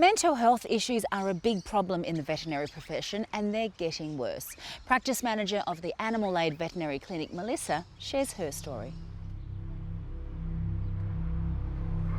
Mental health issues are a big problem in the veterinary profession and they're getting worse. Practice manager of the Animal Aid Veterinary Clinic, Melissa, shares her story.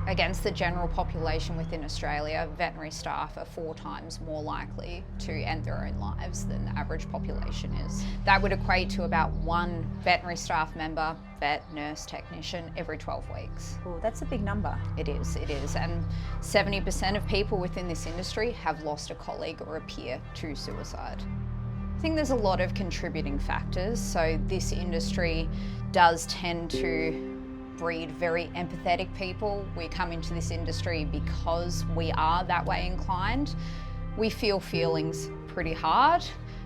Against the general population within Australia, veterinary staff are 4 times more likely to end their own lives than the average population is. That would equate to about 1 veterinary staff member, vet, nurse, technician, every 12 weeks. Oh, that's a big number. It is. And 70% of people within this industry have lost a colleague or a peer to suicide. I think there's a lot of contributing factors. So this industry does tend to breed very empathetic people. We come into this industry because we are that way inclined. We feel feelings pretty hard.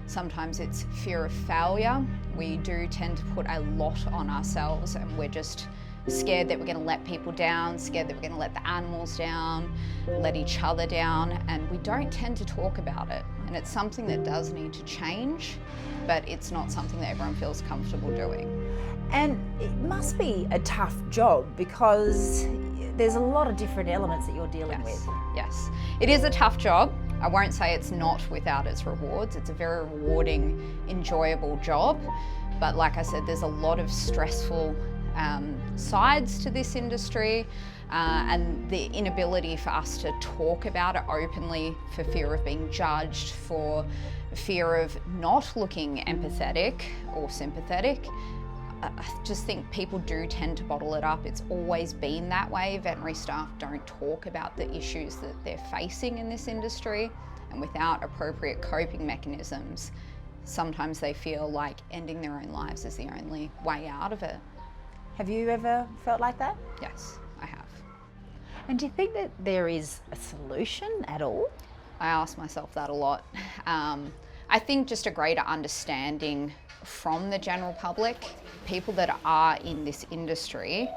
Sometimes it's fear of failure. We do tend to put a lot on ourselves and we're just scared that we're going to let people down, scared that we're going to let the animals down, let each other down, and we don't tend to talk about it. And it's something that does need to change, but it's not something that everyone feels comfortable doing. And it must be a tough job because there's a lot of different elements that you're dealing with. Yes, it is a tough job. I won't say it's not without its rewards. It's a very rewarding, enjoyable job. But like I said, there's a lot of stressful sides to this industry and the inability for us to talk about it openly for fear of being judged, for fear of not looking empathetic or sympathetic. I just think people do tend to bottle it up. It's always been that way. Veterinary staff don't talk about the issues that they're facing in this industry, and without appropriate coping mechanisms, sometimes they feel like ending their own lives is the only way out of it. Have you ever felt like that? Yes, I have. And do you think that there is a solution at all? I ask myself that a lot. I think just a greater understanding from the general public. People that are in this industry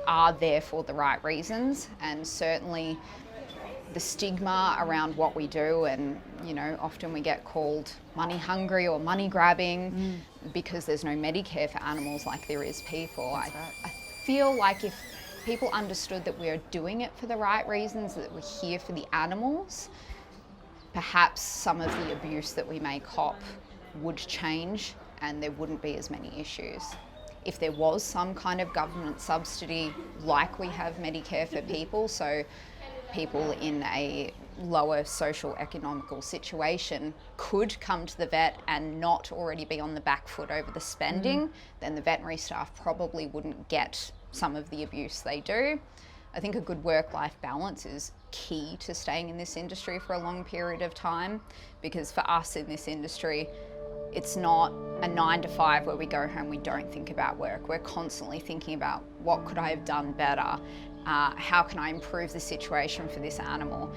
are there for the right reasons, and certainly the stigma around what we do, and often we get called money hungry or money grabbing because there's no Medicare for animals like there is people. I feel like if people understood that we are doing it for the right reasons, that we're here for the animals, perhaps some of the abuse that we may cop would change and there wouldn't be as many issues. If there was some kind of government subsidy like we have Medicare for people, so people in a lower social economical situation could come to the vet and not already be on the back foot over the spending, then the veterinary staff probably wouldn't get some of the abuse they do. I think a good work-life balance is key to staying in this industry for a long period of time, because for us in this industry, it's not a 9 to 5 where we go home, we don't think about work. We're constantly thinking about what could I have done better? How can I improve the situation for this animal?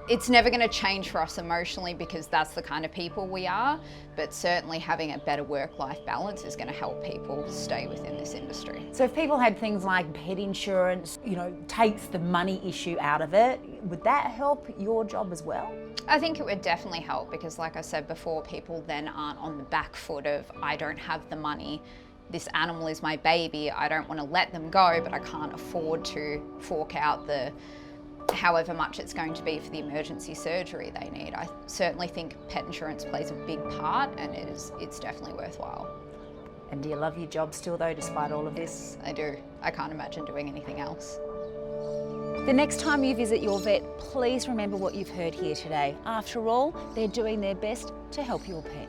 It's never going to change for us emotionally because that's the kind of people we are, but certainly having a better work-life balance is going to help people stay within this industry. So if people had things like pet insurance, takes the money issue out of it, would that help your job as well? I think it would definitely help because, like I said before, people then aren't on the back foot of, I don't have the money, this animal is my baby, I don't want to let them go, but I can't afford to fork out the however much it's going to be for the emergency surgery they need. I certainly think pet insurance plays a big part, and it's definitely worthwhile. And do you love your job still though, despite all of this? I do. I can't imagine doing anything else. The next time you visit your vet, please remember what you've heard here today. After all, they're doing their best to help your pet.